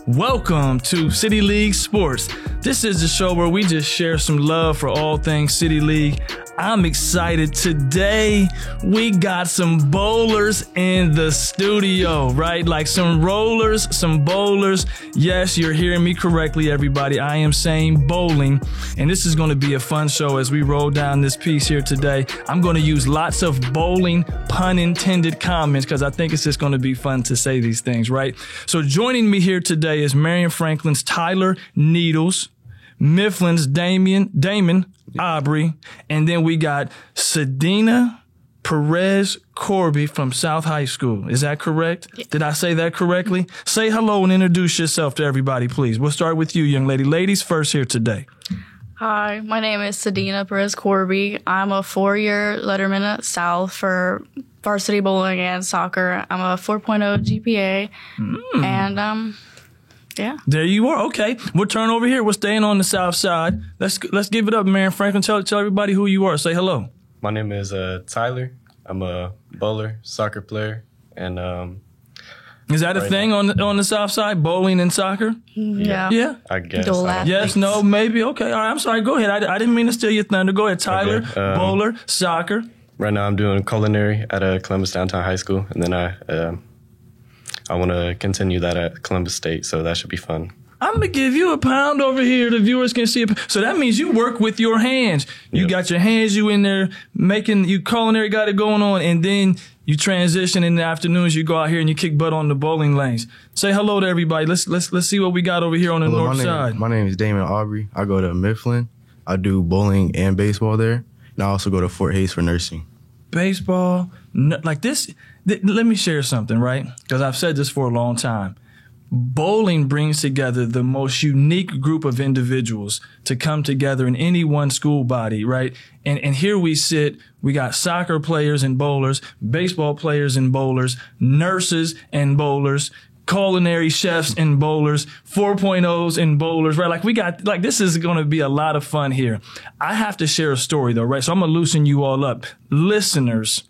Welcome to City League Sports. This is the show where we just share some love for all things City League. I'm excited. Today, we got some bowlers in the studio, right? Like some rollers, some bowlers. Yes, you're hearing me correctly, everybody. I am saying bowling, and this is going to be a fun show as we roll down this piece here today. I'm going to use lots of bowling, pun intended comments because I think it's just going to be fun to say these things, right? So joining me here today is Marion Franklin's Tyler Needles, Mifflin's Damon Aubrey, and then we got Sadina Perez Corby from South High School. Is that correct? Yeah. Did I say that correctly? Say hello and introduce yourself to everybody, please. We'll start with you, young lady. Ladies first here today. Hi, my name is Sadina Perez Corby. I'm a 4-year letterman at South for varsity bowling and soccer. I'm a 4.0 GPA, and yeah. There you are. Okay. We'll turn over here. We're staying on the south side. Let's give it up, Marion Franklin. Tell everybody who you are. Say hello. My name is Tyler. I'm a bowler, soccer player, and is that a thing on the south side, bowling and soccer? Yeah. Yeah? I guess. Yes, no, maybe. Okay. All right. I'm sorry. Go ahead. I didn't mean to steal your thunder. Go ahead, Tyler. Okay. Bowler, soccer. Right now I'm doing culinary at Columbus Downtown High School, and then I want to continue that at Columbus State, so that should be fun. I'm going to give you a pound over here. The viewers can see it. So that means you work with your hands. You got your hands, you in there you culinary got it going on, and then you transition in the afternoons. You go out here and you kick butt on the bowling lanes. Say hello to everybody. Let's see what we got over here on the north side. My name is Damon Aubrey. I go to Mifflin. I do bowling and baseball there. And I also go to Fort Hays for nursing. Baseball, like this. Let me share something, right? Because I've said this for a long time. Bowling brings together the most unique group of individuals to come together in any one school body, right? And here we sit, we got soccer players and bowlers, baseball players and bowlers, nurses and bowlers, culinary chefs and bowlers, 4.0s and bowlers, right? Like we got, like this is going to be a lot of fun here. I have to share a story though, right? So I'm going to loosen you all up. Listeners,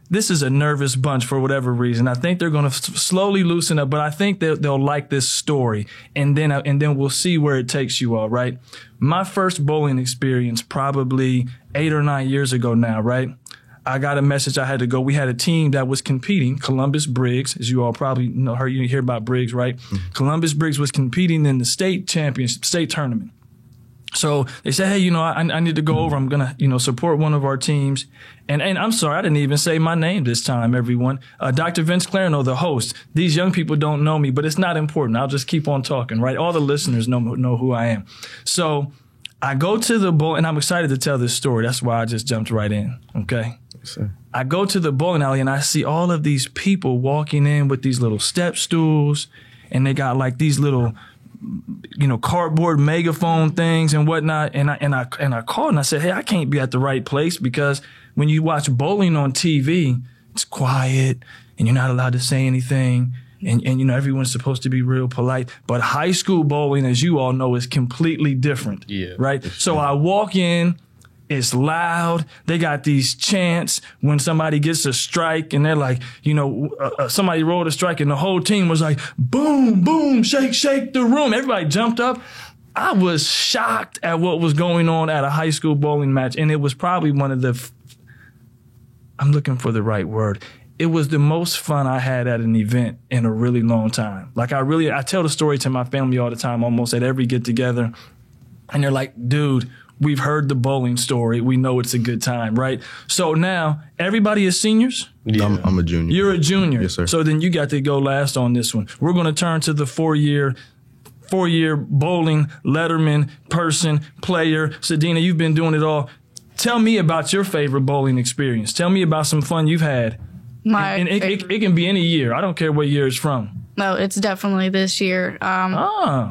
this is a nervous bunch for whatever reason. I think they're going to slowly loosen up, but I think they'll like this story, and then we'll see where it takes you all, right? My first bowling experience probably 8 or 9 years ago now, right? I got a message I had to go. We had a team that was competing, Columbus Briggs, as you all probably know, you hear about Briggs, right? Mm-hmm. Columbus Briggs was competing in the state tournament. So they said, hey, I need to go over. I'm going to, support one of our teams. And I'm sorry, I didn't even say my name this time, everyone. Dr. Vince Clarino, the host. These young people don't know me, but it's not important. I'll just keep on talking, right? All the listeners know who I am. So I go to the bowl, and I'm excited to tell this story. That's why I just jumped right in, okay? Yes, I go to the bowling alley, and I see all of these people walking in with these little step stools, and they got like these little cardboard megaphone things and whatnot. And I called and I said, hey, I can't be at the right place because when you watch bowling on TV, it's quiet and you're not allowed to say anything. And everyone's supposed to be real polite. But high school bowling, as you all know, is completely different. Yeah. Right? So I walk in. It's loud. They got these chants when somebody gets a strike and they're like, somebody rolled a strike and the whole team was like, boom, boom, shake, shake the room. Everybody jumped up. I was shocked at what was going on at a high school bowling match. And it was probably one of I'm looking for the right word. It was the most fun I had at an event in a really long time. Like I tell the story to my family all the time, almost at every get together. And they're like, dude, we've heard the bowling story. We know it's a good time, right? So now, everybody is seniors? Yeah. I'm a junior. You're a junior. Yes, sir. So then you got to go last on this one. We're going to turn to the four-year bowling letterman person, player. Sadina, you've been doing it all. Tell me about your favorite bowling experience. Tell me about some fun you've had. It can be any year. I don't care what year it's from. No, it's definitely this year.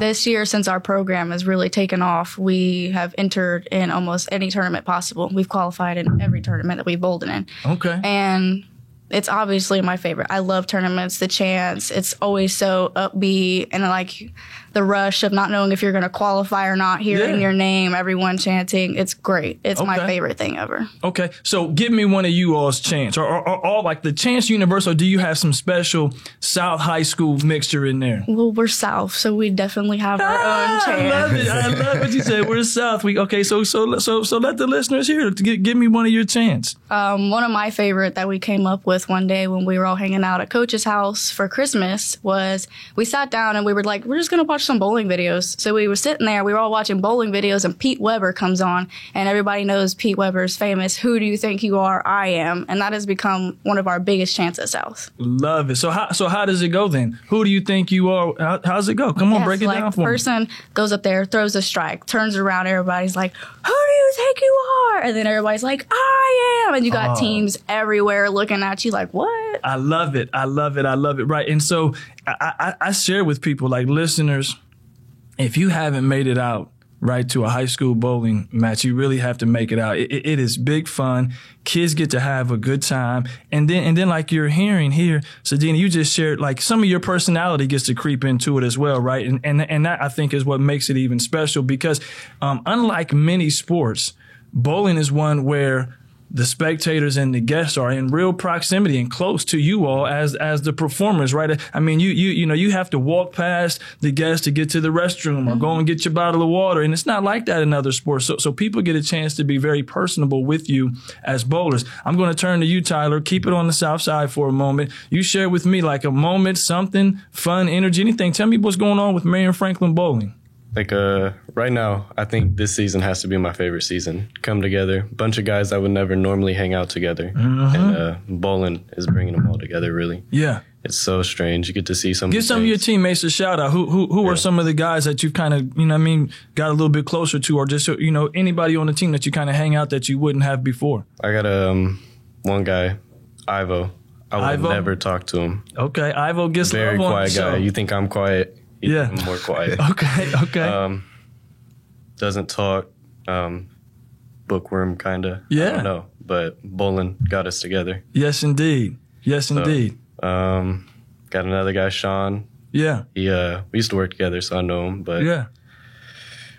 This year, since our program has really taken off, we have entered in almost any tournament possible. We've qualified in every tournament that we've bowled in. Okay. And it's obviously my favorite. I love tournaments, the chants. It's always so upbeat and like the rush of not knowing if you're going to qualify or not, hearing your name, everyone chanting. It's great. It's my favorite thing ever. Okay. So give me one of you all's chants or all like the chants universal. Do you have some special South High School mixture in there? Well, we're South, so we definitely have our own chant. I love it. I love what you said. We're South. So let the listeners hear it. Give me one of your chants. One of my favorite that we came up with one day when we were all hanging out at Coach's house for Christmas was we sat down and we were like, we're just going to watch some bowling videos. So we were sitting there, we were all watching bowling videos, and Pete Weber comes on, and everybody knows Pete Weber's famous, "Who do you think you are? I am." And that has become one of our biggest chants at South. Love it. So how does it go then? Who do you think you are? How's it go? Come on, break it down for me. The person goes up there, throws a strike, turns around, everybody's like, "Who do you think you are?" And then everybody's like, "I am." And you got teams everywhere looking at you like, what? I love it. I love it. I love it. Right. And so I share with people, like listeners, if you haven't made it out, right, to a high school bowling match, you really have to make it out. It is big fun. Kids get to have a good time. And then like you're hearing here, Sadina, you just shared like some of your personality gets to creep into it as well, right? And that I think is what makes it even special because unlike many sports, bowling is one where the spectators and the guests are in real proximity and close to you all as the performers, right? I mean, you have to walk past the guests to get to the restroom or go and get your bottle of water. And it's not like that in other sports. So people get a chance to be very personable with you as bowlers. I'm going to turn to you, Tyler. Keep it on the South Side for a moment. You share with me like a moment, something, fun, energy, anything. Tell me what's going on with Marion Franklin Bowling. Like, right now, I think this season has to be my favorite season. Come together, bunch of guys that would never normally hang out together. And bowling is bringing them all together, really. Yeah. It's so strange. You get to see some Give some of your teammates a shout out. Who are some of the guys that you've kind of, got a little bit closer to, or just, anybody on the team that you kind of hang out that you wouldn't have before? I got one guy, Ivo. I would never talk to him. Okay. Ivo gets very love on quiet the show. guy. You think I'm quiet? Yeah. I'm more quiet. Okay. Doesn't talk. Bookworm, kind of. Yeah. I don't know. But bowling got us together. Yes, indeed. Yes, indeed. Got another guy, Sean. Yeah. We used to work together, so I know him. But yeah.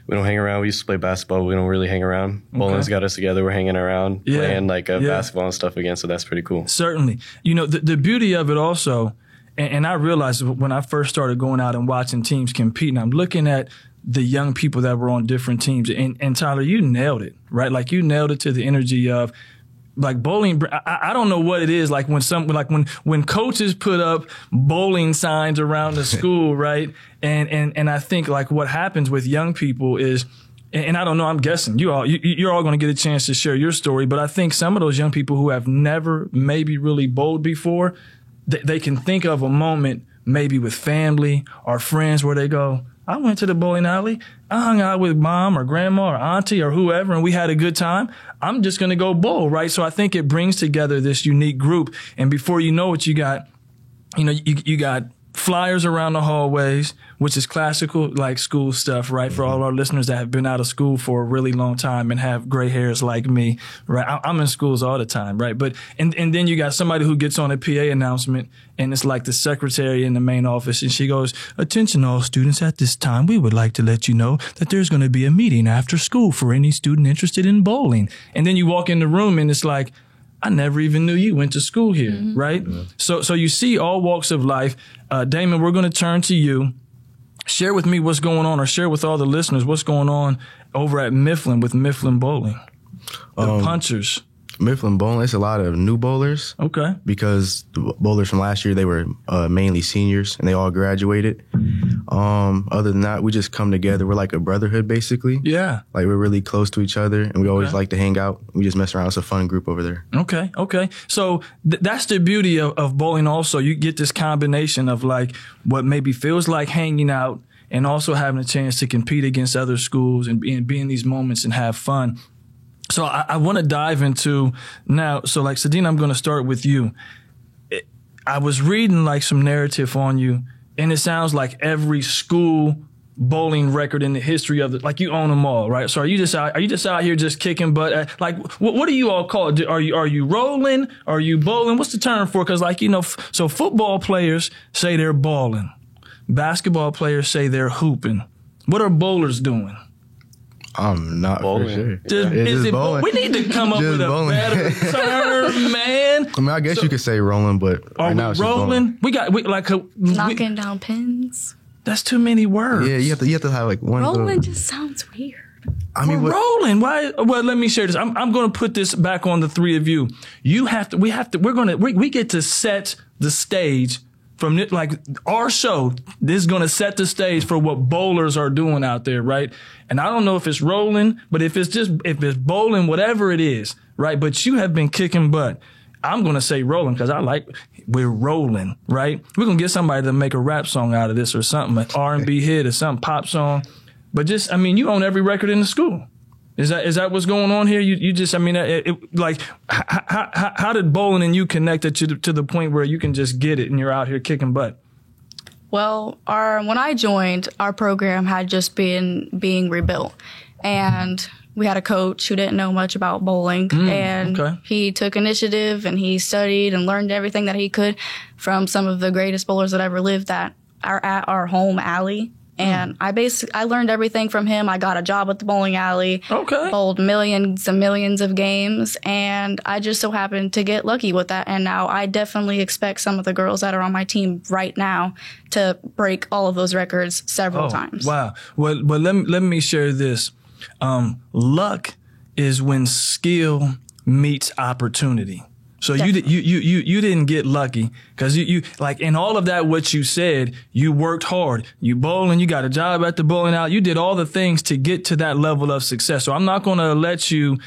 We don't hang around. We used to play basketball. But we don't really hang around. Bowling's got us together. We're hanging around, playing basketball and stuff again. So that's pretty cool. Certainly. The beauty of it also, and I realized when I first started going out and watching teams compete, and I'm looking at the young people that were on different teams. And Tyler, you nailed it, right? Like you nailed it to the energy of like bowling. I don't know what it is like when coaches put up bowling signs around the school, right? And I think like what happens with young people is, and I don't know, I'm guessing you're all going to get a chance to share your story, but I think some of those young people who have never maybe really bowled before, they can think of a moment maybe with family or friends where they go, I went to the bowling alley. I hung out with mom or grandma or auntie or whoever, and we had a good time. I'm just going to go bowl, right? So I think it brings together this unique group. And before you know it, you got flyers around the hallways, which is classical, like school stuff, right? For all our listeners that have been out of school for a really long time and have gray hairs like me, right? I'm in schools all the time, right? But, and then you got somebody who gets on a PA announcement and it's like the secretary in the main office and she goes, attention all students, at this time, we would like to let you know that there's going to be a meeting after school for any student interested in bowling. And then you walk in the room and it's like, I never even knew you went to school here, right? Mm-hmm. So you see all walks of life. Damon, we're going to turn to you. Share with me what's going on, or share with all the listeners what's going on over at Mifflin with Mifflin Bowling. The Punchers. Mifflin Bowling, it's a lot of new bowlers. Okay. Because the bowlers from last year, they were mainly seniors, and they all graduated. Other than that, we just come together. We're like a brotherhood, basically. Yeah. Like, we're really close to each other, and we always like to hang out. We just mess around. It's a fun group over there. Okay. So that's the beauty of bowling also. You get this combination of, like, what maybe feels like hanging out and also having a chance to compete against other schools and be in these moments and have fun. So I want to dive into now. So like Sadina, I'm going to start with you. I was reading like some narrative on you, and it sounds like every school bowling record in the history of like you own them all, right? So are you just out here just kicking butt? Like what do you all call it? Are you rolling? Are you bowling? What's the term for? Because like so football players say they're bowling, basketball players say they're hooping. What are bowlers doing? I'm not Bowling. for sure. Just bowling. We need to come up with a bowling. better term, man. I mean, I guess you could say rolling, but Are right now we it's just bowling. rolling? Knocking down pins. That's too many words. Yeah, you have to have like one. Rolling just sounds weird. I mean, We're rolling. Why? Well, let me share this. I'm going to put this back on the three of you. We get to set the stage from like our show. This is going to set the stage for what bowlers are doing out there, right? And I don't know if it's rolling, but if it's bowling, whatever it is, right? But you have been kicking butt. I'm going to say rolling because we're rolling, right? We're going to get somebody to make a rap song out of this or something, an R&B hit or something, pop song. But you own every record in the school. Is that what's going on here? How did bowling and you connect it to the point where you can just get it and you're out here kicking butt? Well, when I joined, our program had just been being rebuilt, and we had a coach who didn't know much about bowling, and he took initiative and he studied and learned everything that he could from some of the greatest bowlers that ever lived that are at our home alley. And I learned everything from him. I got a job at the bowling alley. Okay. Bowled millions and millions of games. And I just so happened to get lucky with that. And now I definitely expect some of the girls that are on my team right now to break all of those records several times. Wow. Well, let me share this. Luck is when skill meets opportunity. So you didn't get lucky because you like in all of that what you said, you worked hard. You bowling, you got a job at the bowling alley. You did all the things to get to that level of success. So I'm not going to let you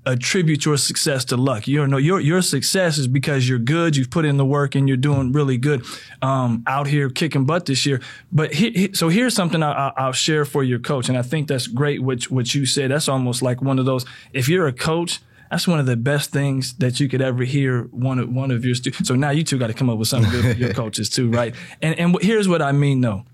attribute your success to luck. Your success is because you're good. You've put in the work and you're doing really good out here kicking butt this year. But so here's something I'll share for your coach, and I think that's great what you said. That's almost like one of those. If you're a coach, that's one of the best things that you could ever hear one of your students. So now you two got to come up with something good for your coaches too, right? And here's what I mean though.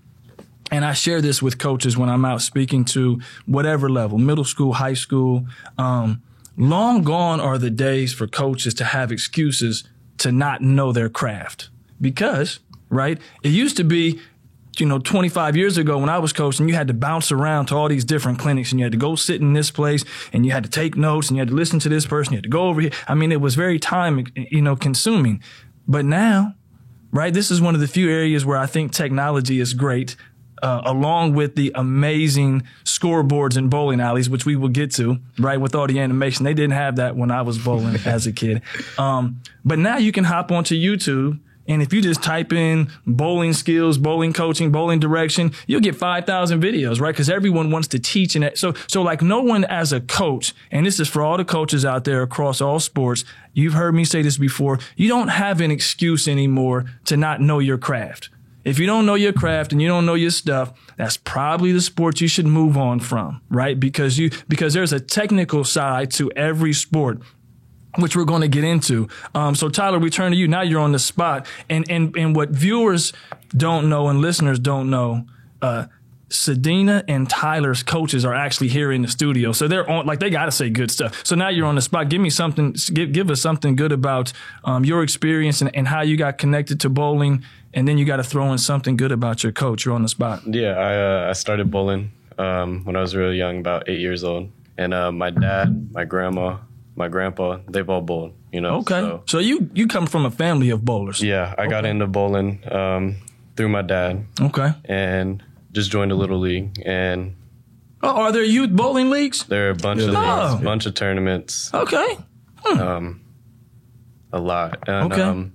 And I share this with coaches when I'm out speaking to whatever level, middle school, high school. Long gone are the days for coaches to have excuses to not know their craft. Because, right, it used to be, 25 years ago when I was coaching, you had to bounce around to all these different clinics and you had to go sit in this place and you had to take notes and you had to listen to this person. You had to go over here. I mean, it was very time, consuming. But now, right, this is one of the few areas where I think technology is great, along with the amazing scoreboards and bowling alleys, which we will get to, right, with all the animation. They didn't have that when I was bowling as a kid. But now you can hop onto YouTube. And if you just type in bowling skills, bowling coaching, bowling direction, you'll get 5,000 videos, right? Because everyone wants to teach. And so like no one as a coach, and this is for all the coaches out there across all sports, you've heard me say this before, you don't have an excuse anymore to not know your craft. If you don't know your craft and you don't know your stuff, that's probably the sport you should move on from, right? Because there's a technical side to every sport, which we're going to get into. So Tyler, we turn to you. Now you're on the spot. And what viewers don't know and listeners don't know, Sadina and Tyler's coaches are actually here in the studio. So they're on, like, they got to say good stuff. So now you're on the spot. Give us something good about your experience and how you got connected to bowling. And then you got to throw in something good about your coach. You're on the spot. Yeah, I started bowling when I was really young, about 8 years old. And my dad, my grandma, my grandpa, they've all bowled, Okay. So you come from a family of bowlers. Yeah, I got into bowling through my dad. Okay. And just joined a little league. And are there youth bowling leagues? There are a bunch of leagues, a bunch of tournaments. Okay. A lot. And,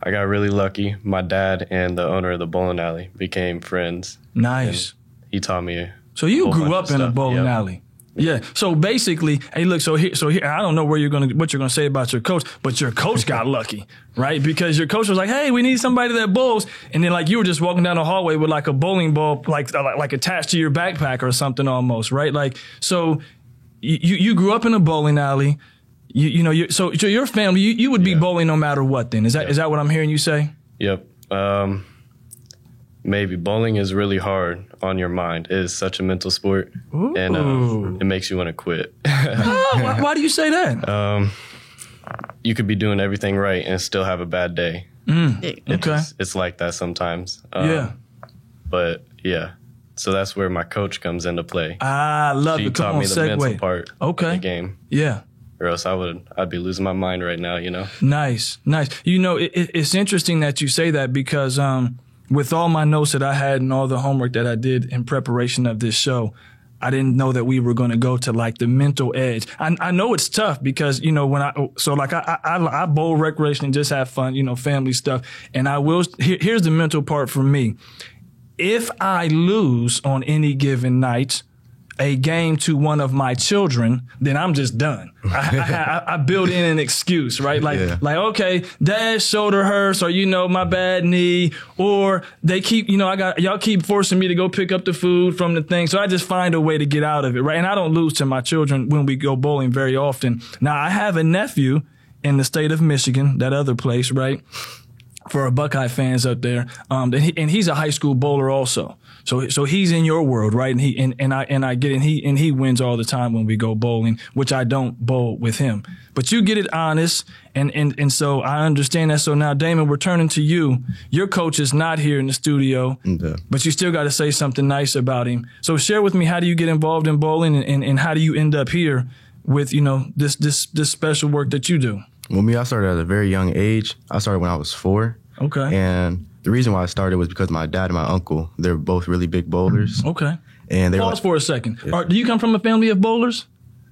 I got really lucky. My dad and the owner of the bowling alley became friends. Nice. He taught me. So you grew up in a bowling alley. Yeah. So basically, hey, look. So here. I don't know what you're gonna say about your coach, but your coach got lucky, right? Because your coach was like, "Hey, we need somebody that bowls," and then like you were just walking down the hallway with like a bowling ball, like attached to your backpack or something almost, right? Like so, you grew up in a bowling alley. So your family, you would be bowling no matter what. Then is that what I'm hearing you say? Yep. Maybe bowling is really hard on your mind. It is such a mental sport, and it makes you want to quit. Oh, why do you say that? You could be doing everything right and still have a bad day. Okay. It's like that sometimes. Yeah. But yeah, so that's where my coach comes into play. I love She it. Come taught on, me the mental segue. part Okay. of the game, Yeah. or else I'd be losing my mind right now. You know. Nice. You know, it's interesting that you say that because with all my notes that I had and all the homework that I did in preparation of this show, I didn't know that we were going to go to like the mental edge. I know it's tough because, you know, I bowl recreation and just have fun, you know, family stuff. And here's the mental part for me. If I lose on any given night a game to one of my children, then I'm just done. I build in an excuse, right? Like, okay, dad's shoulder hurts, or, you know, my bad knee, or they keep, you know, y'all keep forcing me to go pick up the food from the thing. So I just find a way to get out of it, right? And I don't lose to my children when we go bowling very often. Now, I have a nephew in the state of Michigan, that other place, right? For our Buckeye fans up there, and he's a high school bowler also. So he's in your world, right? And I get it. And he wins all the time when we go bowling, which I don't bowl with him. But you get it honest, and so I understand that. So now, Damon, we're turning to you. Your coach is not here in the studio, but you still got to say something nice about him. So share with me, how do you get involved in bowling, and how do you end up here with, you know, this special work that you do? Well, I started at a very young age. I started when I was 4. Okay. And the reason why I started was because my dad and my uncle, they're both really big bowlers. Okay. And they Pause for a second. Yeah. Do you come from a family of bowlers?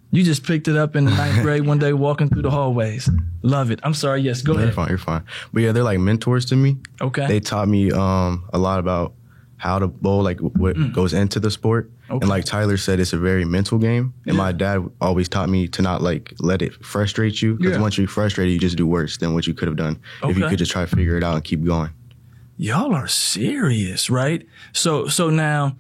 You just picked it up in the 9th grade one day walking through the hallways. Love it. I'm sorry. Yes, go ahead. You're fine. But yeah, they're like mentors to me. Okay. They taught me a lot about how to bowl, like what goes into the sport. Okay. And like Tyler said, it's a very mental game. And my dad always taught me to not like let it frustrate you. Because once you're frustrated, you just do worse than what you could have done if you could just try to figure it out and keep going. Y'all are serious, right? So now,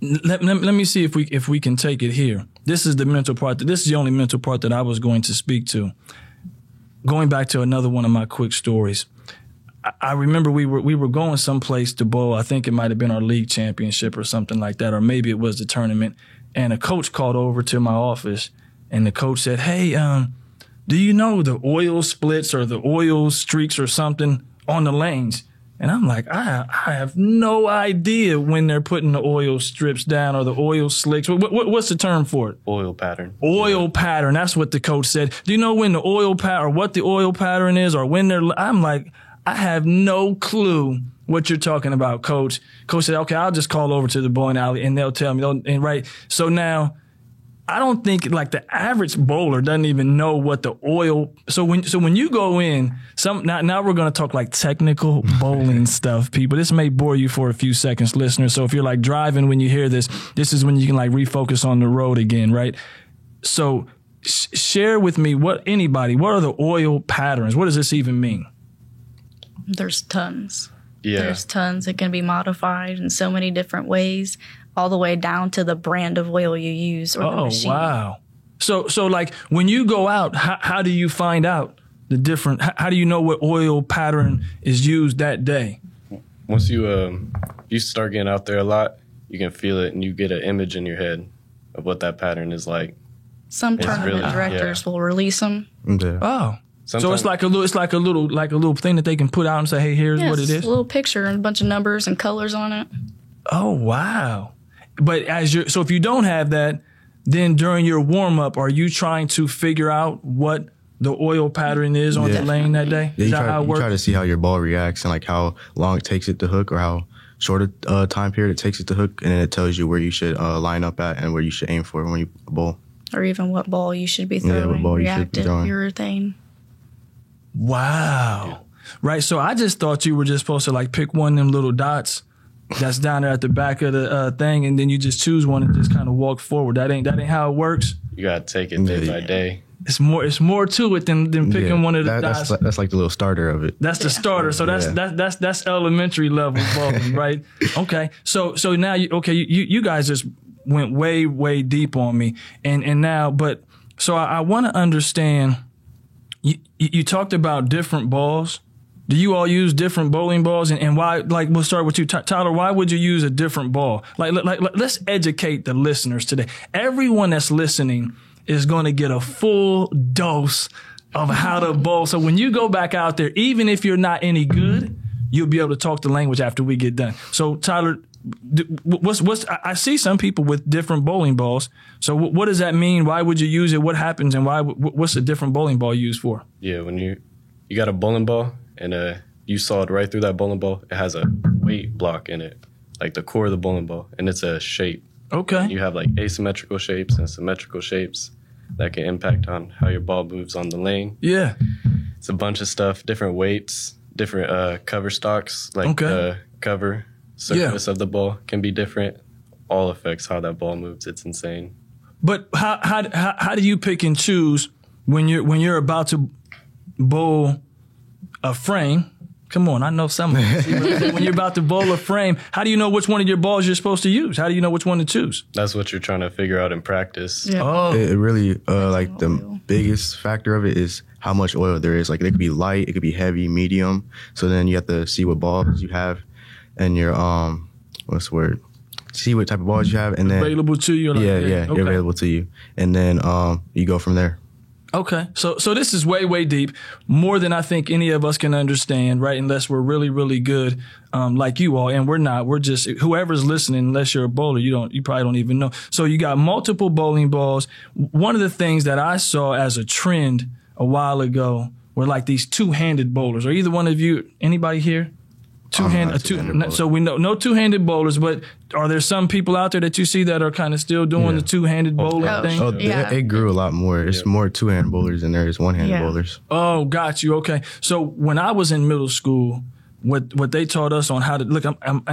let me see if we can take it here. This is the mental part. This is the only mental part that I was going to speak to. Going back to another one of my quick stories. I remember we were going someplace to bowl. I think it might have been our league championship or something like that, or maybe it was the tournament. And a coach called over to my office, and the coach said, "Hey, do you know the oil splits or the oil streaks or something on the lanes?" And I'm like, I have no idea when they're putting the oil strips down or the oil slicks. What's the term for it? Oil pattern. Oil pattern. That's what the coach said. Do you know when the oil pattern, or what the oil pattern is, or when they're? I'm like, I have no clue what you're talking about, Coach. Coach said, "Okay, I'll just call over to the bowling alley and they'll tell me." And right. So now, I don't think like the average bowler doesn't even know what the oil. So when you go in, now we're going to talk like technical bowling stuff, people. This may bore you for a few seconds, listeners. So if you're like driving when you hear this is when you can like refocus on the road again, right? So share with me what are the oil patterns? What does this even mean? There's tons. Yeah. There's tons. It can be modified in so many different ways, all the way down to the brand of oil you use or the machine. Oh, wow. So like when you go out, how do you find out the different, how do you know what oil pattern is used that day? Once you start getting out there a lot, you can feel it and you get an image in your head of what that pattern is like. Some tournament directors will release them. Yeah. Oh. Sometimes. So it's like a little thing that they can put out and say, "Hey, here's what it is." A little picture and a bunch of numbers and colors on it. Oh, wow. But so if you don't have that, then during your warm up, are you trying to figure out what the oil pattern is on the lane that day? Yeah, is that how it works? You try to see how your ball reacts and like how long it takes it to hook or how short a time period it takes it to hook, and then it tells you where you should line up at and where you should aim for when you bowl. Or even what ball you should be throwing. Yeah, what ball you should be throwing. Urethane. Wow. Yeah. Right. So I just thought you were just supposed to like pick one of them little dots that's down there at the back of the thing, and then you just choose one and just kind of walk forward. That ain't how it works. You gotta take it day by day. It's more to it than picking one of the dots. That's like the little starter of it. That's the starter. So that's elementary level bowling, right? Okay. So now you guys just went way deep on me, and now I want to understand. You talked about different balls Do you all use different bowling balls, and why? Like, we'll start with you, Tyler. Why would you use a different ball? Like, let's educate the listeners today. Everyone that's listening is going to get a full dose of how to bowl. So when you go back out there, even if you're not any good, you'll be able to talk the language after we get done. So, Tyler, I see some people with different bowling balls. So what does that mean? Why would you use it? What happens, and what's a different bowling ball used for? Yeah, when you got a bowling ball and you sawed right through that bowling ball, it has a weight block in it, like the core of the bowling ball, and it's a shape. Okay. You have like asymmetrical shapes and symmetrical shapes that can impact on how your ball moves on the lane. Yeah. It's a bunch of stuff, different weights, different cover stocks, like the cover surface of the ball can be different. All affects how that ball moves. It's insane. But how do you pick and choose when you're about to bowl a frame? Come on, I know some of it. When you're about to bowl a frame, how do you know which one of your balls you're supposed to use? How do you know which one to choose? That's what you're trying to figure out in practice. Yeah. Oh, It really, like the biggest factor of it is how much oil there is. Like it could be light, it could be heavy, medium. So then you have to see what balls you have and your, what's the word? See what type of balls you have, and then available to you. Like, yeah, okay. available to you. And then you go from there. Okay, so this is way deep, more than I think any of us can understand, right? Unless we're really, really good, like you all, and we're not. We're just whoever's listening. Unless you're a bowler, you probably don't even know. So you got multiple bowling balls. One of the things that I saw as a trend a while ago were like these two-handed bowlers. Are either one of you, anybody here? Two-handed. So we know no two-handed bowlers, but are there some people out there that you see that are kind of still doing the two-handed bowling thing? Oh, Yeah. it grew a lot more. It's more two-hand bowlers than there is one-handed bowlers. Oh, got you. Okay. So when I was in middle school, what they taught us on how to look,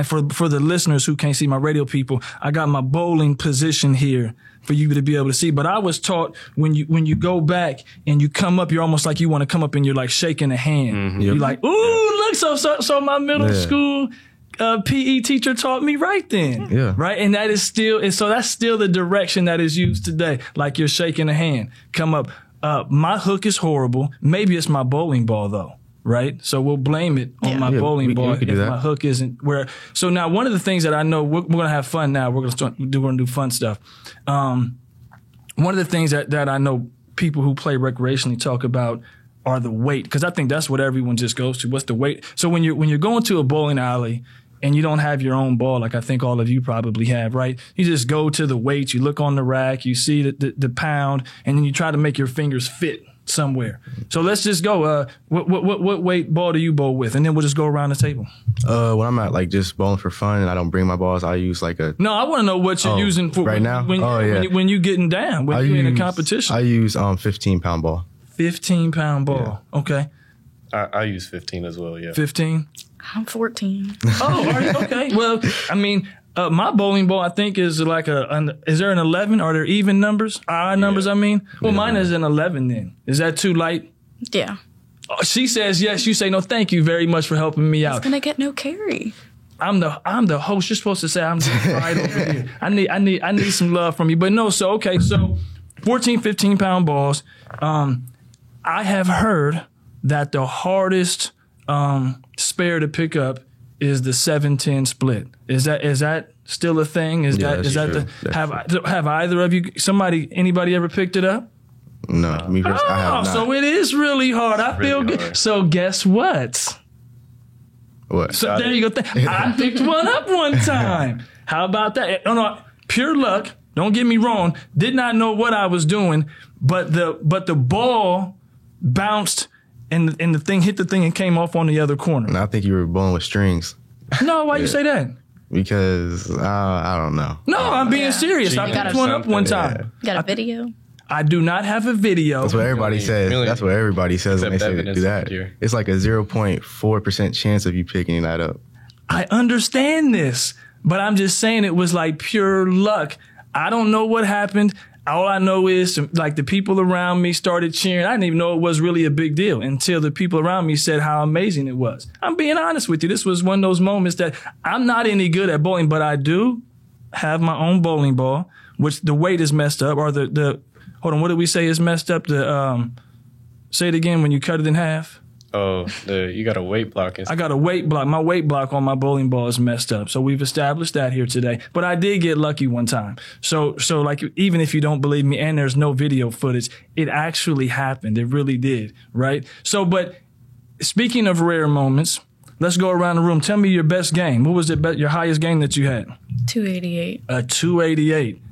for the listeners who can't see, my radio people, I got my bowling position here for you to be able to see. But I was taught when you go back and you come up, you're almost like you want to come up and you're like shaking a hand. Mm-hmm. You're like, ooh, look, so my middle school PE teacher taught me right then. Yeah. Right. And that is still, and so that's still the direction that is used today. Like you're shaking a hand, come up. My hook is horrible. Maybe it's my bowling ball though. Right? So we'll blame it on my bowling ball if my hook isn't where. So now one of the things that I know, we're going to have fun now. We're going to do fun stuff. One of the things that I know people who play recreationally talk about are the weight, because I think that's what everyone just goes to. What's the weight? So when you're going to a bowling alley and you don't have your own ball, like I think all of you probably have, right? You just go to the weights, you look on the rack, you see the pound, and then you try to make your fingers fit somewhere. So let's just go. What weight ball do you bowl with? And then we'll just go around the table. When I'm at like just bowling for fun and I don't bring my balls, I use like a. No, I want to know what you're using for right now. When you getting down, when you're in a competition. I use 15-pound ball. 15-pound ball. Yeah. Okay. I use 15 as well. Yeah. 15. I'm 14. Oh, are you? Okay. Well, I mean, my bowling ball, I think, is like is there an 11? Are there even numbers? Odd numbers, I mean? Well, mine is an 11 then. Is that too light? Yeah. Oh, she says yes. You say no. Thank you very much for helping me out. It's gonna get no carry. I'm the host. You're supposed to say I'm just right over here. I need some love from you. But no, so 14, 15-pound balls. I have heard that the hardest spare to pick up is the 7-10 split. Is that still a thing? Is that have either of you, anybody ever picked it up? No, me first. I have not. So it is really hard. I feel good. Hard. So guess what? What? So there you go. I picked one up one time. How about that? No, pure luck. Don't get me wrong. Did not know what I was doing, but the ball bounced and the thing hit the thing and came off on the other corner. And I think you were bowling with strings. No, why you say that? Because I don't know. No, I'm being serious. So I you picked got one up one time. You got a video? I do not have a video. That's what everybody says. Really? That's what everybody says when they say Except do that. evidence It's like a 0.4% chance of you picking that up. I understand this, but I'm just saying it was like pure luck. I don't know what happened. All I know is like the people around me started cheering. I didn't even know it was really a big deal until the people around me said how amazing it was. I'm being honest with you. This was one of those moments that I'm not any good at bowling, but I do have my own bowling ball, which the weight is messed up, or hold on, what did we say is messed up? Say it again when you cut it in half. Oh, you got a weight block. I got a weight block. My weight block on my bowling ball is messed up. So we've established that here today. But I did get lucky one time. So like, even if you don't believe me and there's no video footage, it actually happened. It really did, right? So, but speaking of rare moments, let's go around the room. Tell me your best game. What was your highest game that you had? 288. A 288.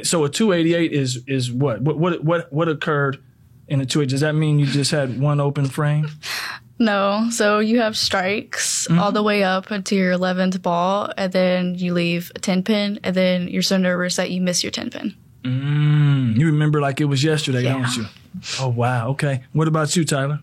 So a 288 is what? What occurred in a 288? Does that mean you just had one open frame? No. So you have strikes all the way up into your 11th ball, and then you leave a 10 pin, and then you're so nervous that you miss your 10 pin. You remember like it was yesterday, don't you? Oh, wow. Okay. What about you, Tyler?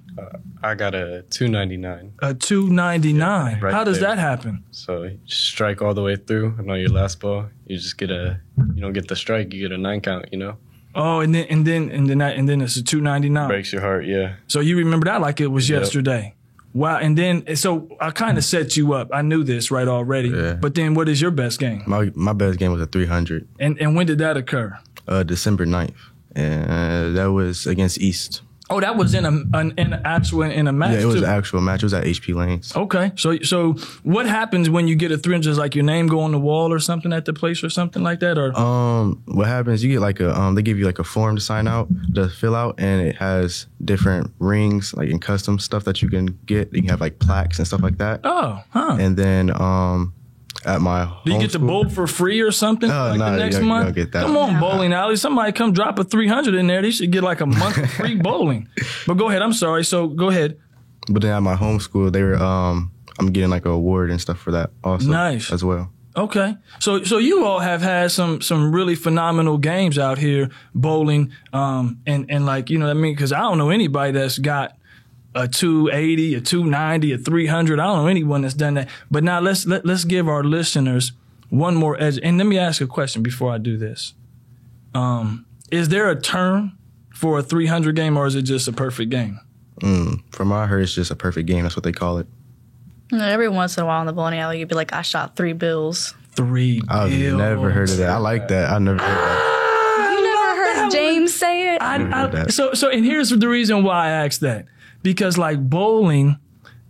I got a 299. A 299. Right How does there. that happen? So you strike all the way through, and on your last ball, you just get you don't get the strike, you get a 9 count, you know? Oh, and then it's a 299. Breaks your heart, yeah. So you remember that like it was yesterday. Wow. And then, so I kind of set you up. I knew this right already. Yeah. But then what is your best game? My best game was a 300. And when did that occur? December 9th. And that was against East. Oh, that was in a match. Yeah, it was an actual match. It was at HP Lanes. Okay, so what happens when you get a 300? Does like your name go on the wall or something at the place or something like that? Or what happens? You get like they give you like a form to sign out, to fill out, and it has different rings, like in custom stuff that you can get. You can have like plaques and stuff like that. Oh, huh. And then at my do you get to bowl for free or something the next month? You don't get that. Come on, bowling alley. Somebody come drop a 300 in there. They should get like a month of free bowling. But go ahead. I'm sorry. So go ahead. But then at my home school, they were I'm getting like an award and stuff for that also. Nice. As well. Okay. So you all have had some really phenomenal games out here bowling. And like, you know what I mean? Because I don't know anybody that's got a 280, a 290, a 300. I don't know anyone that's done that. But now let's give our listeners one more edge. And let me ask a question before I do this. Is there a term for a 300 game, or is it just a perfect game? From what I heard, it's just a perfect game. That's what they call it. Every once in a while in the bowling alley, you'd be like, I shot 3 bills. 3 bills. I've never heard of that. I like that. I never heard that. You never heard James say it? So and here's the reason why I asked that. Because like bowling,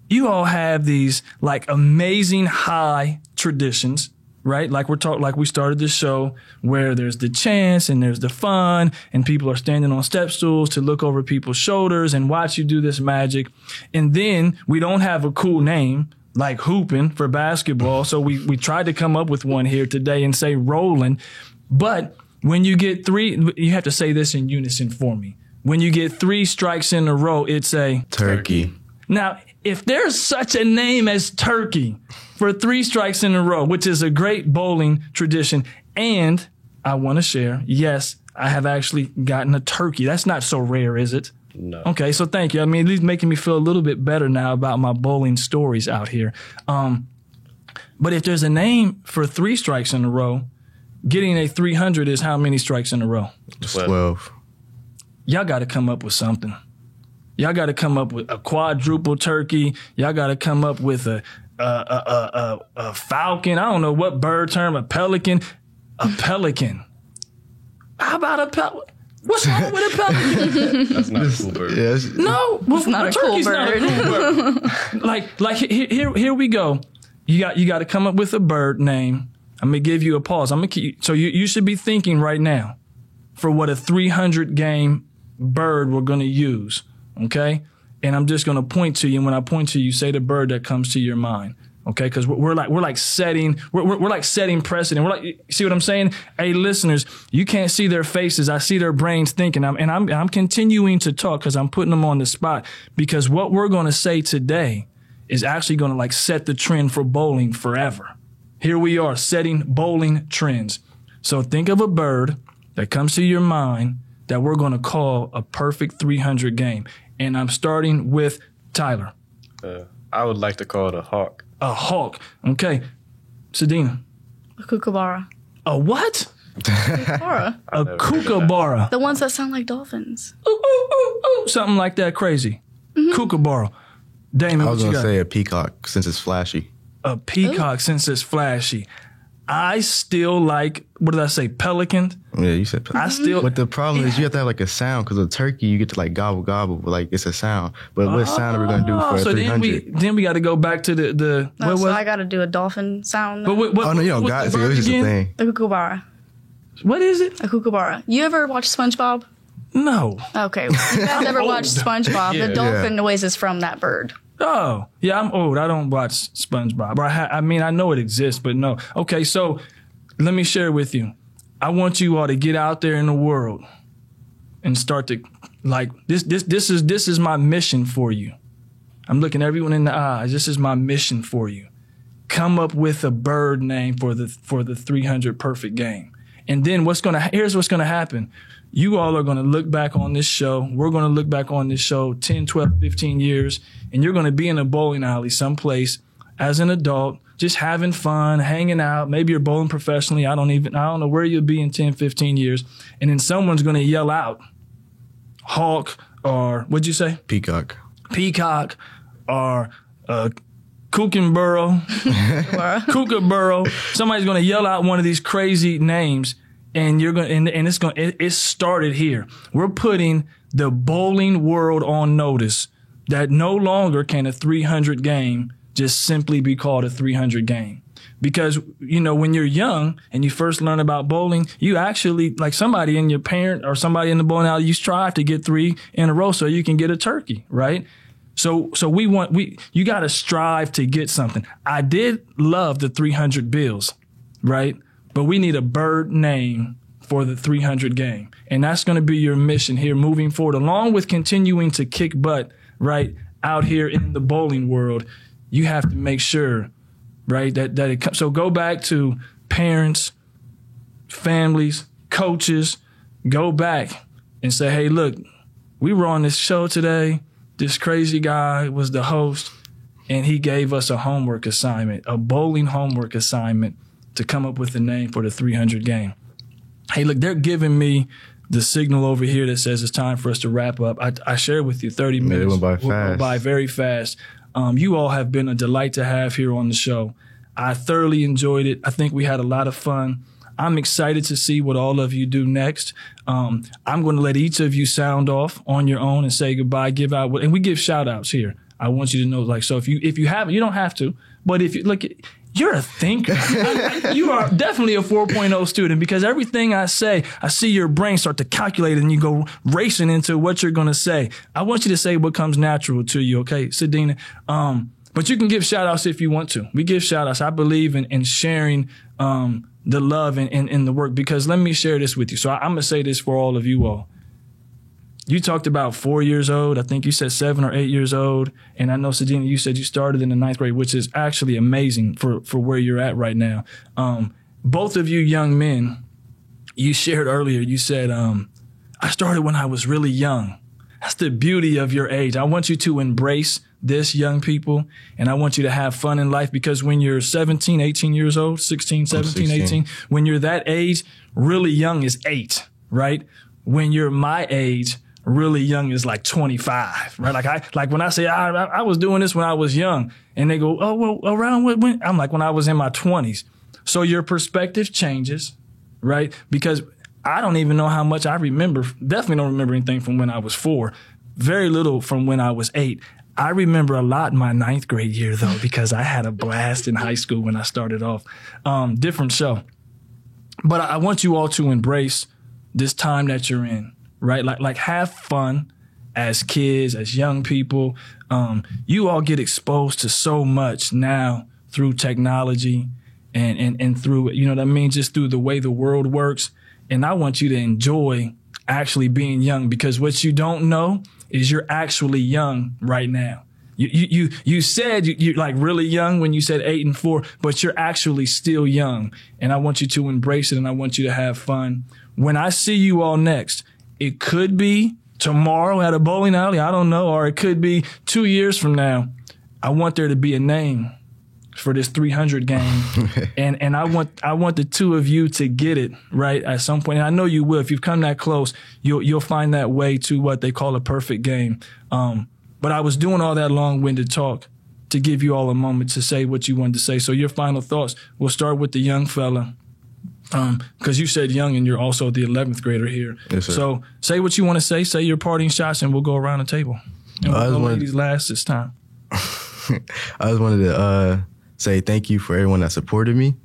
you all have these like amazing high traditions, right? Like we started the show where there's the chance and there's the fun and people are standing on step stools to look over people's shoulders and watch you do this magic. And then we don't have a cool name like hooping for basketball. So we tried to come up with one here today and say rolling. But when you get 3, you have to say this in unison for me. When you get 3 strikes in a row, it's a turkey. Now, if there's such a name as turkey for 3 strikes in a row, which is a great bowling tradition, and I want to share, yes, I have actually gotten a turkey. That's not so rare, is it? No. Okay, so thank you. I mean, at least making me feel a little bit better now about my bowling stories out here. But if there's a name for 3 strikes in a row, getting a 300 is how many strikes in a row? 12. Y'all got to come up with something. Y'all got to come up with a quadruple turkey. Y'all got to come up with a falcon. I don't know what bird term, a pelican. A pelican. How about a pelican? What's wrong with a pelican? That's not a cool bird. Yes. No, it's not a cool bird. Not a cool bird. like here we go. You got to come up with a bird name. I'm gonna give you a pause. So you should be thinking right now for what a 300 game bird we're gonna use. Okay, and I'm just gonna point to you. And when I point to you, say the bird that comes to your mind. Okay, because we're like setting precedent. We're like, see what I'm saying? Hey, listeners, you can't see their faces. I see their brains thinking. I'm continuing to talk because I'm putting them on the spot. Because what we're going to say today is actually going to like set the trend for bowling forever. Here we are setting bowling trends. So think of a bird that comes to your mind that we're going to call a perfect 300 game. And I'm starting with Tyler. I would like to call it a hawk. A hawk. Okay. Sadina. A kookaburra. A what? Kookaburra. A kookaburra. The ones that sound like dolphins. Ooh, ooh, ooh, ooh. Something like that crazy. Mm-hmm. Kookaburra. Damon, I was what you going to got? say a peacock since it's flashy. A peacock since it's flashy. I still like, what did I say, pelican? Yeah, you said pelican. I still. But the problem is you have to have like a sound, because a turkey, you get to like gobble, gobble, but like it's a sound. But what sound are we going to do for a 300? Then we got to go back to the what was I got to do a dolphin sound. But what, oh, no, you don't got to. It was just a thing. The kookaburra. What is it? A kookaburra. You ever watch SpongeBob? No. Okay. You guys ever watched SpongeBob? The dolphin noise is from that bird. Oh, yeah, I'm old. I don't watch SpongeBob. I mean, I know it exists, but no. Okay, so let me share with you. I want you all to get out there in the world and start to, like, this is my mission for you. I'm looking everyone in the eyes. This is my mission for you. Come up with a bird name for the 300 perfect game. And then here's what's going to happen. You all are going to look back on this show. We're going to look back on this show 10, 12, 15 years, and you're going to be in a bowling alley someplace as an adult, just having fun, hanging out. Maybe you're bowling professionally. I don't know where you'll be in 10, 15 years. And then someone's going to yell out, hawk, or what'd you say? Peacock, or kookaburra. Somebody's going to yell out one of these crazy names. And it started here. We're putting the bowling world on notice that no longer can a 300 game just simply be called a 300 game. Because, when you're young and you first learn about bowling, you actually, like somebody in your parent or somebody in the bowling alley, you strive to get 3 in a row so you can get a turkey, right? So you got to strive to get something. I did love the 300 bills, right? But we need a bird name for the 300 game. And that's going to be your mission here moving forward, along with continuing to kick butt, right, out here in the bowling world. You have to make sure, right, that it comes. So go back to parents, families, coaches. Go back and say, hey, look, we were on this show today. This crazy guy was the host, and he gave us a homework assignment, a bowling homework assignment, to come up with a name for the 300 game. Hey, look, they're giving me the signal over here that says it's time for us to wrap up. I shared with you 30 minutes. It went by fast. Went by very fast. You all have been a delight to have here on the show. I thoroughly enjoyed it. I think we had a lot of fun. I'm excited to see what all of you do next. I'm going to let each of you sound off on your own and say goodbye, and we give shout outs here. I want you to know, so if you haven't, you don't have to, but if you look, you're a thinker. You are definitely a 4.0 student, because everything I say, I see your brain start to calculate and you go racing into what you're going to say. I want you to say what comes natural to you, okay, Sadina? But you can give shout outs if you want to. We give shout outs. I believe in sharing the love and the work, because let me share this with you. So I'm going to say this for all of you all. You talked about 4 years old. I think you said 7 or 8 years old. And I know, Sadina, you said you started in the 9th grade, which is actually amazing for where you're at right now. Both of you young men, you shared earlier, you said, I started when I was really young. That's the beauty of your age. I want you to embrace this, young people, and I want you to have fun in life, because when you're 17, 18 years old, 16, 17, 18, when you're that age, really young is 8, right? When you're my age, really young is like 25, right? Like when I say I was doing this when I was young, and they go, oh, well, around when? I'm like, when I was in my 20s. So your perspective changes, right? Because I don't even know how much I remember. Definitely don't remember anything from when I was 4. Very little from when I was 8. I remember a lot in my 9th grade year, though, because I had a blast in high school when I started off. Different show. But I want you all to embrace this time that you're in, right? Like have fun as kids, as young people. You all get exposed to so much now through technology and through, you know what I mean, just through the way the world works. And I want you to enjoy actually being young, because what you don't know is you're actually young right now. You said you're like really young when you said 8 and 4, but you're actually still young. And I want you to embrace it, and I want you to have fun. When I see you all next, it could be tomorrow at a bowling alley, I don't know, or it could be 2 years from now. I want there to be a name for this 300 game. and I want the two of you to get it right at some point. And I know you will. If you've come that close, you'll find that way to what they call a perfect game. But I was doing all that long-winded talk to give you all a moment to say what you wanted to say. So your final thoughts. We'll start with the young fella. Because you said young and you're also the 11th grader here. Yes, sir. So say what you want to say your parting shots, and we'll go around the table. And we'll go ladies last this time. I just wanted to say thank you for everyone that supported me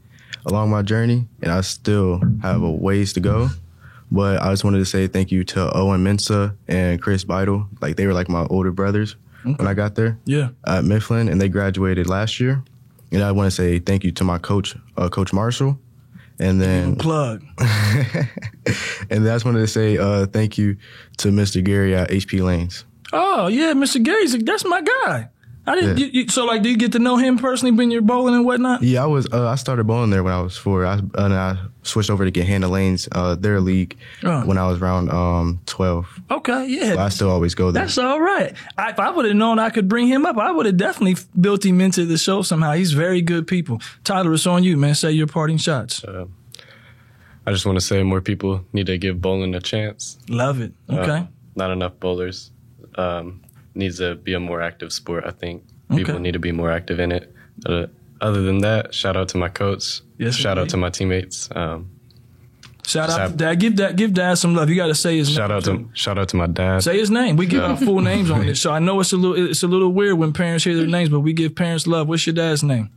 along my journey, and I still have a ways to go. But I just wanted to say thank you to Owen Mensah and Chris Beidel. Like, they were like my older brothers when I got there at Mifflin, and they graduated last year. And I want to say thank you to my coach, Coach Marshall. And then plug. And then I just wanted to say thank you to Mr. Gary at HP Lanes. Oh yeah, Mr. Gary, that's my guy. I didn't. Yeah. So like, do you get to know him personally when you're bowling and whatnot? Yeah, I started bowling there when I was 4. And I switched over to get Hannah Lanes, their league, when I was around 12. Okay, yeah. But I still always go there. That's all right. If I would have known I could bring him up, I would have definitely built him into the show somehow. He's very good people. Tyler, it's on you, man. Say your parting shots. I just want to say more people need to give bowling a chance. Love it. Okay. Not enough bowlers. Needs to be a more active sport, I think. People need to be more active in it. Other than that, shout out to my coach. Yes, shout out to my teammates. Shout out to Dad. Give Dad some love. You got to say his name. Shout out to my dad. Say his name. We give our full names on this show. I know it's a little weird when parents hear their names, but we give parents love. What's your dad's name?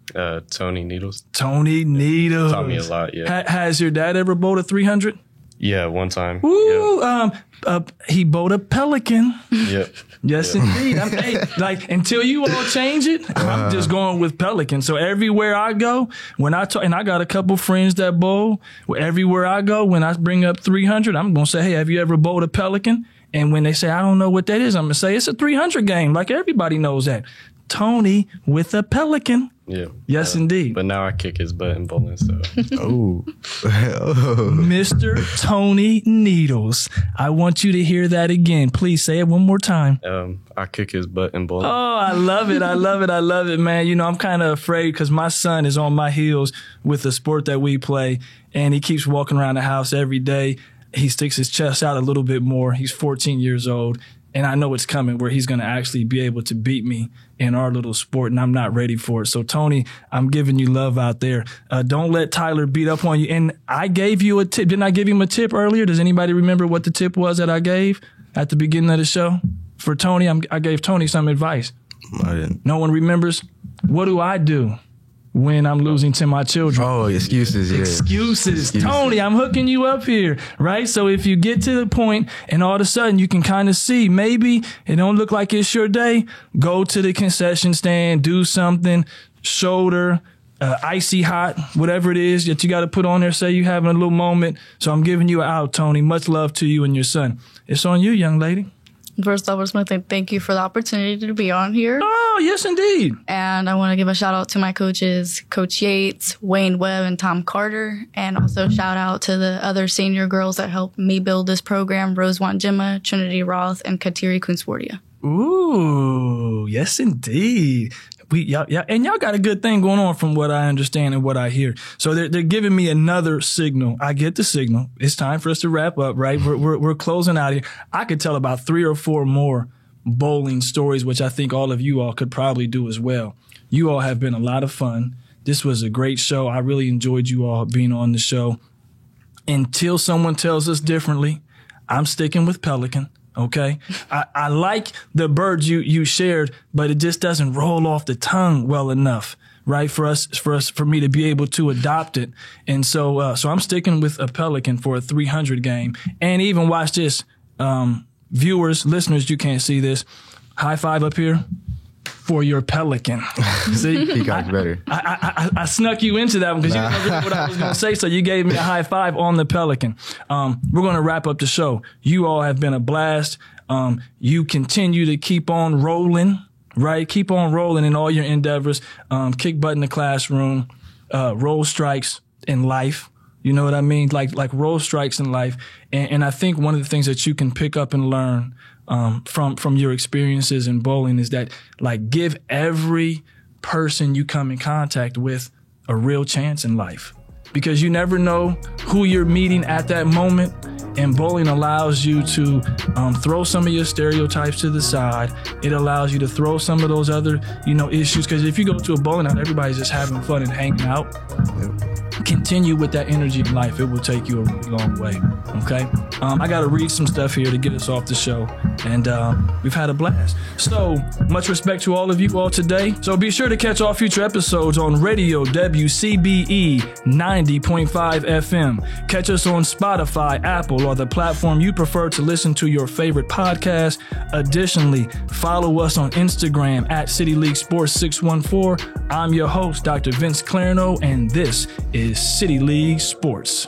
Tony Needles. Tony Needles. Taught me a lot. Yeah. Has your dad ever bowled a 300? Yeah, one time. Ooh, yeah. He bowled a Pelican. Yep. Yes, indeed. Until you all change it, I'm just going with Pelican. So everywhere I go, and I got a couple friends that bowl. Everywhere I go, when I bring up 300, I'm going to say, hey, have you ever bowled a Pelican? And when they say, I don't know what that is, I'm going to say, it's a 300 game. Like, everybody knows that. Tony with a Pelican. Yeah. Yes, indeed. But now I kick his butt in bowling, so. Oh. Mr. Tony Needles. I want you to hear that again. Please say it one more time. I kick his butt in bowling. Oh, I love it. I love it. I love it, man. You know, I'm kind of afraid because my son is on my heels with the sport that we play, and he keeps walking around the house every day. He sticks his chest out a little bit more. He's 14 years old. And I know it's coming where he's going to actually be able to beat me in our little sport, and I'm not ready for it. So, Tony, I'm giving you love out there. Don't let Tyler beat up on you. And I gave you a tip. Didn't I give him a tip earlier? Does anybody remember what the tip was that I gave at the beginning of the show? For Tony, I gave Tony some advice. I didn't. No one remembers? What do I do when I'm losing to my children? Oh, excuses, yeah. Excuses. Tony, I'm hooking you up here, right? So if you get to the point and all of a sudden you can kind of see maybe it don't look like it's your day, go to the concession stand, do something, shoulder, icy hot, whatever it is that you got to put on there, say you having a little moment. So I'm giving you an out, Tony. Much love to you and your son. It's on you, young lady. First off, I just want to thank you for the opportunity to be on here. Oh, yes, indeed. And I want to give a shout out to my coaches, Coach Yates, Wayne Webb, and Tom Carter. And also shout out to the other senior girls that helped me build this program, Rose Wanjima, Trinity Roth, and Kateri Kunsportia. Ooh, yes, indeed. And y'all got a good thing going on from what I understand and what I hear. So they're giving me another signal. I get the signal. It's time for us to wrap up, right? We're closing out here. I could tell about 3 or 4 more bowling stories, which I think all of you all could probably do as well. You all have been a lot of fun. This was a great show. I really enjoyed you all being on the show. Until someone tells us differently, I'm sticking with Pelican. Okay. I like the birds you shared, but it just doesn't roll off the tongue well enough, right? For me to be able to adopt it. And so I'm sticking with a Pelican for a 300 game. And even watch this, viewers, listeners, you can't see this. High five up here for your Pelican. See? He got better. I snuck you into that one because you didn't know what I was going to say, so you gave me a high five on the Pelican. We're going to wrap up the show. You all have been a blast. You continue to keep on rolling, right? Keep on rolling in all your endeavors. Kick butt in the classroom, roll strikes in life. You know what I mean? Like roll strikes in life. And I think one of the things that you can pick up and learn from your experiences in bowling is that, like, give every person you come in contact with a real chance in life. because you never know who you're meeting at that moment. And bowling allows you to throw some of your stereotypes to the side. It allows you to throw some of those other, issues. Because if you go to a bowling alley, everybody's just having fun and hanging out. Continue with that energy in life. It will take you a really long way. Okay? I got to read some stuff here to get us off the show. And we've had a blast. So much respect to all of you all today. So be sure to catch all future episodes on Radio WCBE 90.5 FM. Catch us on Spotify, Apple, or the platform you prefer to listen to your favorite podcast. Additionally, follow us on Instagram at City League Sports 614. I'm your host, Dr. Vince Clarno, and this is City League Sports.